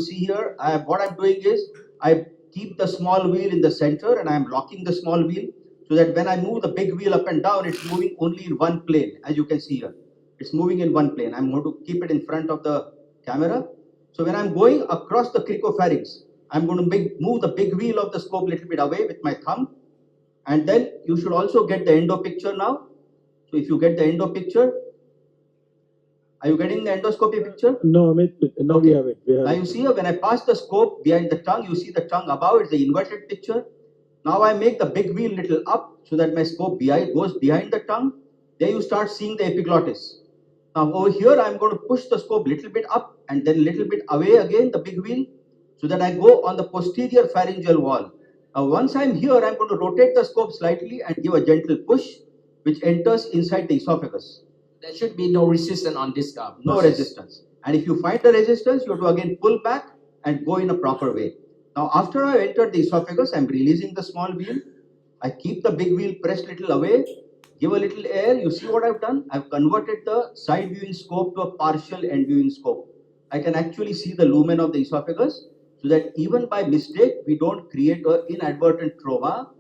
see here, what I'm doing is I keep the small wheel in the center and I'm locking the small wheel so that when I move the big wheel up and down, it's moving only in one plane, as you can see here. It's moving in one plane. I'm going to keep it in front of the camera. So when I'm going across the cricopharynx, I'm going to move the big wheel of the scope a little bit away with my thumb. And then you should also get the endo picture now. So if you get the endo picture, are you getting the endoscopy picture? No, Amit, no, Okay. we have it. Now you see here, when I pass the scope behind the tongue, you see the tongue above, it's the inverted picture. Now I make the big wheel little up so that my scope goes behind the tongue. There you start seeing the epiglottis. Now over here, I'm going to push the scope little bit up and then little bit away again, the big wheel, so that I go on the posterior pharyngeal wall. Now once I'm here, I'm going to rotate the scope slightly and give a gentle push, which enters inside the esophagus. There should be no resistance on this process. No resistance. And if you find the resistance, you have to again pull back and go in a proper way. Now, after I enter the esophagus, I'm releasing the small wheel. I keep the big wheel pressed little away, give a little air. You see what I've done? I've converted the side viewing scope to a partial end viewing scope. I can actually see the lumen of the esophagus so that even by mistake, we don't create an inadvertent trauma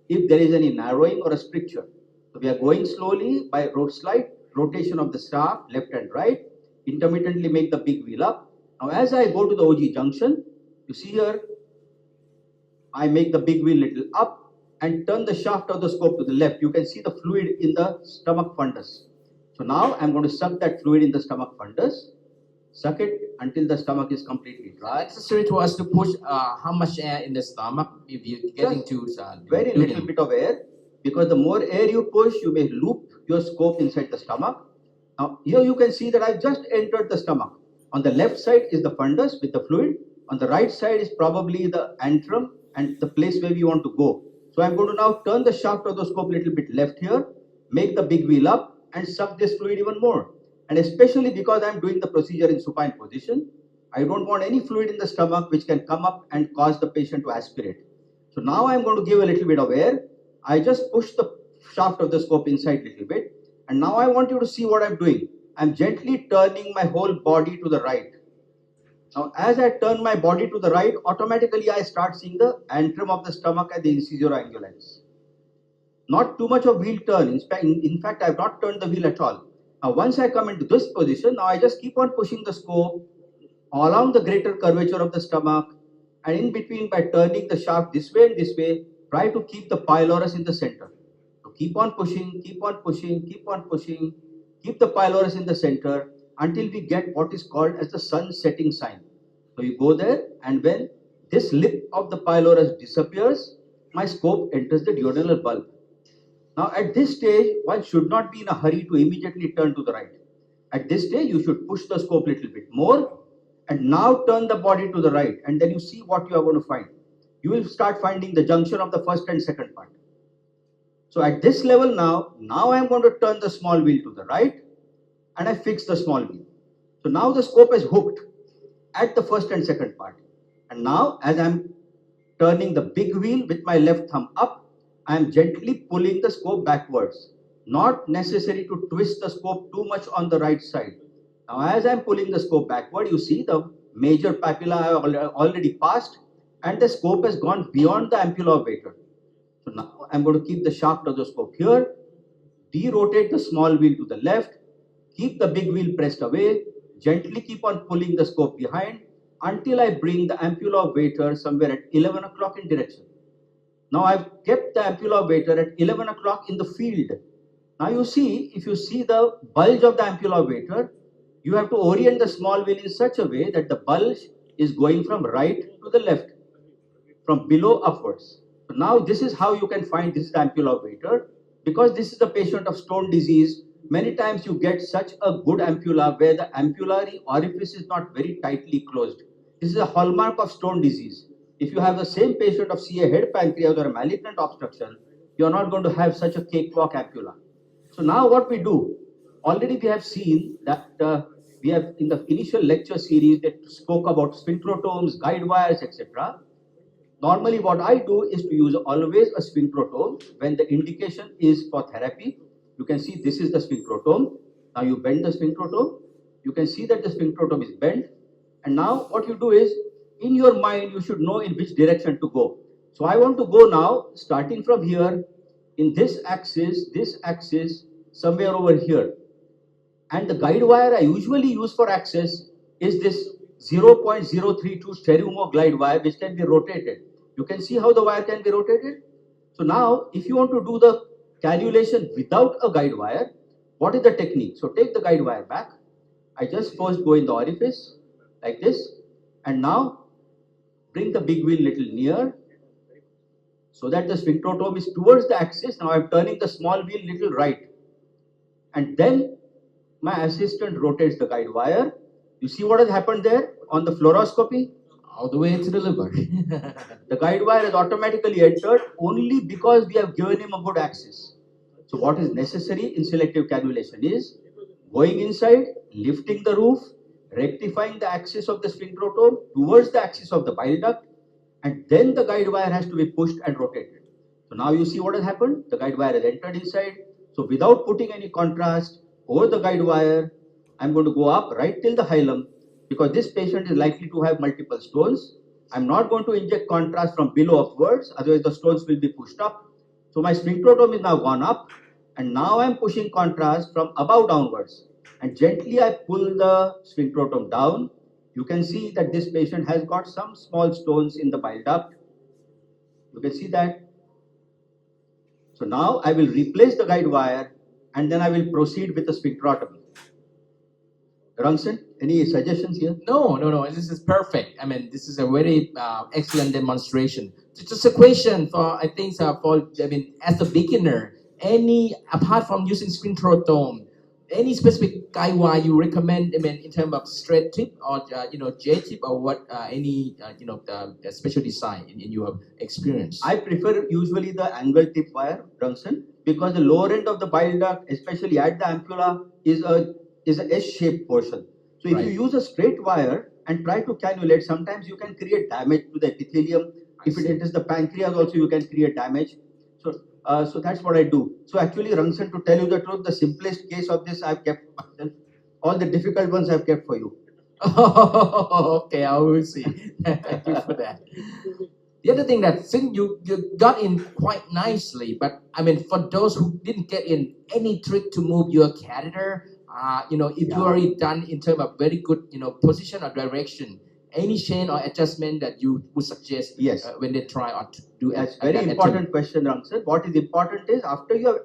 if there is any narrowing or a stricture. So we are going slowly by slight rotation of the shaft, left and right, intermittently make the big wheel up. Now as I go to the OG junction, you see here, I make the big wheel little up and turn the shaft of the scope to the left. You can see the fluid in the stomach fundus. So now I'm going to suck that fluid in the stomach fundus, suck it until the stomach is completely dry. It's necessary to us to push how much air in the stomach if you're getting to very little bit of air, because the more air you push, you may loop your scope inside the stomach. Now here you can see that I've just entered the stomach. On the left side is the fundus with the fluid. On the right side is probably the antrum and the place where we want to go. So I'm going to now turn the shaft of the scope a little bit left here, make the big wheel up and suck this fluid even more. And especially because I'm doing the procedure in supine position, I don't want any fluid in the stomach which can come up and cause the patient to aspirate. So now I'm going to give a little bit of air. I just push the shaft of the scope inside a little bit. And now I want you to see what I'm doing. I'm gently turning my whole body to the right. Now, as I turn my body to the right, automatically I start seeing the antrum of the stomach and the incisor angulans. Not too much of wheel turn. In fact, I have not turned the wheel at all. Now, once I come into this position, now I just keep on pushing the scope along the greater curvature of the stomach, and in between by turning the shaft this way and this way, try to keep the pylorus in the center. So keep on pushing, keep on pushing, keep on pushing, keep the pylorus in the center until we get what is called as the sun setting sign. So you go there, and when this lip of the pylorus disappears, my scope enters the duodenal bulb. Now at this stage, one should not be in a hurry to immediately turn to the right. At this stage, you should push the scope a little bit more and now turn the body to the right, and then you see what you are going to find. You will start finding the junction of the first and second part. So at this level now I am going to turn the small wheel to the right and I fix the small wheel. So now the scope is hooked at the first and second part. And now as I am turning the big wheel with my left thumb up, I am gently pulling the scope backwards. Not necessary to twist the scope too much on the right side. Now as I am pulling the scope backward, you see the major papilla I have already passed and the scope has gone beyond the ampulla of Vater. So now I'm going to keep the shaft of the scope here, derotate the small wheel to the left, keep the big wheel pressed away, gently keep on pulling the scope behind until I bring the ampulla of Vater somewhere at 11 o'clock in direction. Now I've kept the ampulla of Vater at 11 o'clock in the field. Now you see, if you see the bulge of the ampulla of Vater, you have to orient the small wheel in such a way that the bulge is going from right to the left, from below upwards. So now this is how you can find this is the ampulla of Vater. Because this is the patient of stone disease, many times you get such a good ampulla where the ampullary orifice is not very tightly closed. This is a hallmark of stone disease. If you have the same patient of CA head pancreas or a malignant obstruction, you are not going to have such a cakewalk ampulla. So now what we do, already we have seen that we have in the initial lecture series that spoke about sphincterotomes, guide wires, etc. Normally what I do is to use always a sphincterotome when the indication is for therapy. You can see this is the sphincterotome. Now you bend the sphincterotome. You can see that the sphincterotome is bent. And now what you do is in your mind, you should know in which direction to go. So I want to go now, starting from here, in this axis, somewhere over here. And the guide wire I usually use for access is this 0.032 stereomo glide wire, which can be rotated. You can see how the wire can be rotated. So now, if you want to do the cannulation without a guide wire, what is the technique? So take the guide wire back. I just first go in the orifice like this, and now bring the big wheel little near so that the sphincterotome is towards the axis. Now I'm turning the small wheel little right, and then my assistant rotates the guide wire. You see what has happened there on the fluoroscopy? All the way to the liver. The guide wire is automatically entered only because we have given him a good axis. So what is necessary in selective cannulation is going inside, lifting the roof, rectifying the axis of the sphincterotome towards the axis of the bile duct, and then the guide wire has to be pushed and rotated. So now you see what has happened. The guide wire has entered inside. So without putting any contrast over the guide wire, I'm going to go up right till the hilum, because this patient is likely to have multiple stones. I'm not going to inject contrast from below upwards, otherwise the stones will be pushed up. So my sphincterotome is now gone up, and now I'm pushing contrast from above downwards. And gently I pull the sphincterotome down. You can see that this patient has got some small stones in the bile duct. You can see that. So now I will replace the guide wire, and then I will proceed with the sphincterotomy. Rangsen, any suggestions here? No. This is perfect. I mean, this is a very excellent demonstration. Just a question for, I think, as a beginner, apart from using sphincterotome, any specific guide wire you recommend? I mean, in terms of straight tip or J tip, or what? The special design in your experience? I prefer usually the angle tip wire, Rangsen, because the lower end of the bile duct, especially at the ampulla, is a S-shaped portion. So if Right. you use a straight wire and try to cannulate, sometimes you can create damage to the epithelium. If it enters the pancreas, also you can create damage. So that's what I do. So actually, Rangsen, to tell you the truth, the simplest case of this I've kept myself. All the difficult ones I've kept for you. Okay, I will see. Thank you for that. The other thing that since you got in quite nicely, but I mean, for those who didn't get in, any trick to move your catheter, if you already done in terms of very good, position or direction, any change or adjustment that you would suggest? Yes. When they try or to do That's at very that important attempt? question, Ramsar. What is important is after you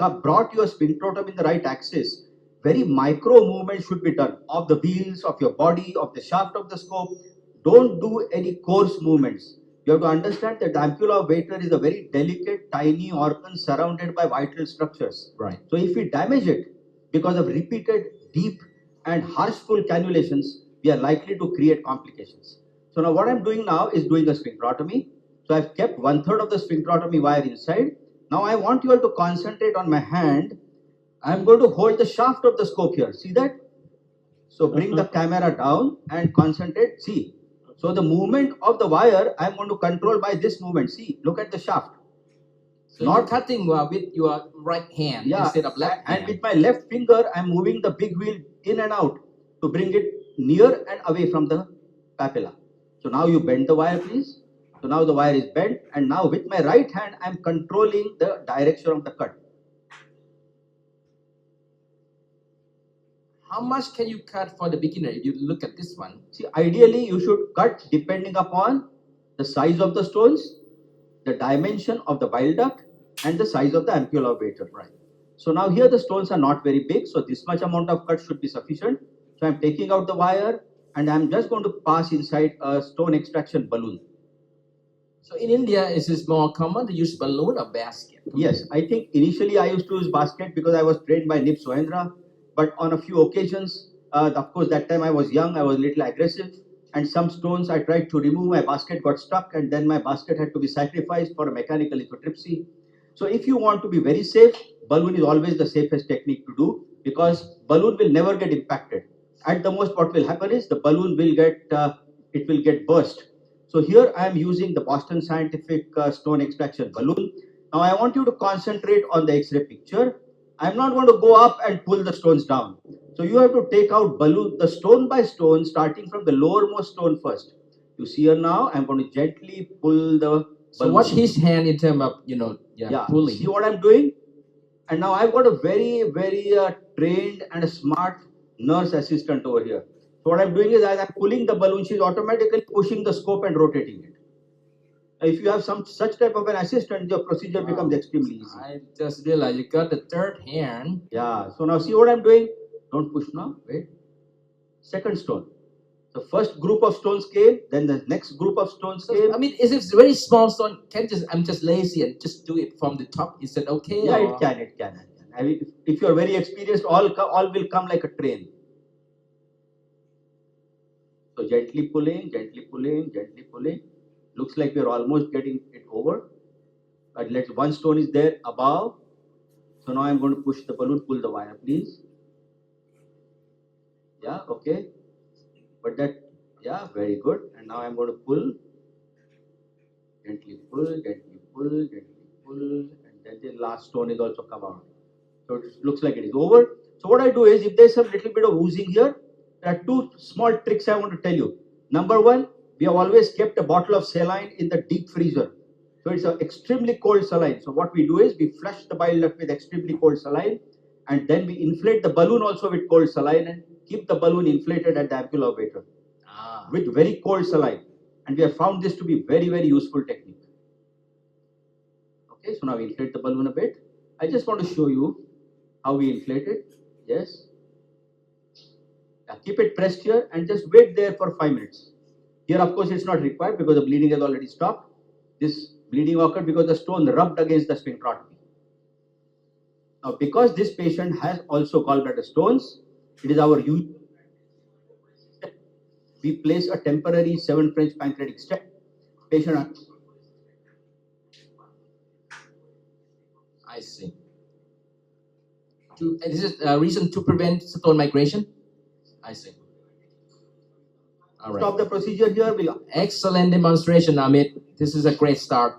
have brought your sphincterotome in the right axis, very micro movements should be done of the wheels, of your body, of the shaft of the scope. Don't do any coarse movements. You have to understand that the ampulla of Vater is a very delicate, tiny organ surrounded by vital structures. Right. So if we damage it because of repeated deep and harshful cannulations, we are likely to create complications. So now what I'm doing now is doing a sphincterotomy. So I've kept 1/3 of the sphincterotomy wire inside. Now I want you all to concentrate on my hand. I'm going to hold the shaft of the scope here. See that? So bring the camera down and concentrate. See. So the movement of the wire, I'm going to control by this movement. See, look at the shaft. So you're cutting with your right hand instead of left and hand. with my left finger, I'm moving the big wheel in and out to bring it near and away from the papilla. So now you bend the wire, please. So now the wire is bent, and now with my right hand, I'm controlling the direction of the cut. How much can you cut for the beginner? If you look at this one, See, ideally, you should cut depending upon the size of the stones, the dimension of the bile duct, and the size of the ampulla of Vater. Right. So now here the stones are not very big, so this much amount of cut should be sufficient. So I'm taking out the wire, and I'm just going to pass inside a stone extraction balloon. so in India, is it more common to use balloon or basket? Yes, I think initially I used to use basket because I was trained by Nip Sohendra, but on a few occasions, of course, that time I was young, I was a little aggressive, and some stones I tried to remove, my basket got stuck, and then my basket had to be sacrificed for a mechanical lithotripsy. So if you want to be very safe, balloon is always the safest technique to do, because balloon will never get impacted. At the most, what will happen is the balloon will get burst. So here I am using the Boston Scientific stone extraction balloon. Now I want you to concentrate on the X-ray picture. I'm not going to go up and pull the stones down. So you have to take out balloon, the stone by stone, starting from the lowermost stone first. You see here now, I'm going to gently pull the So balloon. watch his hand in terms of pulling. See what I'm doing? And now I've got a very, very trained and a smart nurse assistant over here. So what I'm doing is, as I'm pulling the balloon, she's automatically pushing the scope and rotating it. If you have some such type of an assistant, your procedure becomes extremely easy. I just realized you got the third hand. Yeah. So now see what I'm doing? Don't push now. Wait. Second stone. The first group of stones came, then the next group of stones came. I mean, if it's very small stone, I'm just lazy and just do it from the top. Is that okay? Yeah, or? it can. I mean, if you're very experienced, all will come like a train. So gently pulling, gently pulling, gently pulling. Looks like we're almost getting it over. But one stone is there above. So now I'm going to push the balloon, pull the wire, please. Yeah, okay. But yeah, very good. And now I'm going to pull. Gently pull, gently pull, gently pull. And then the last stone is also come out. So it looks like it is over. So what I do is, if there's some little bit of oozing here, there are two small tricks I want to tell you. Number one, we have always kept a bottle of saline in the deep freezer. So it's an extremely cold saline. So what we do is, we flush the bile duct with extremely cold saline, and then we inflate the balloon also with cold saline and keep the balloon inflated at the ampulla vator with very cold saline. And we have found this to be very, very useful technique. Okay, so now we inflate the balloon a bit. I just want to show you how we inflate it. Yes. Keep it pressed here and just wait there for 5 minutes. Here, of course, it's not required because the bleeding has already stopped. This bleeding occurred because the stone rubbed against the sphincterotomy. Now, because this patient has also gallbladder stones, it is our usual. We place a temporary 7 French pancreatic stent. Patient. I see. This is a reason to prevent stone migration? I see. All right. Stop the procedure here. Excellent demonstration, Amit. This is a great start.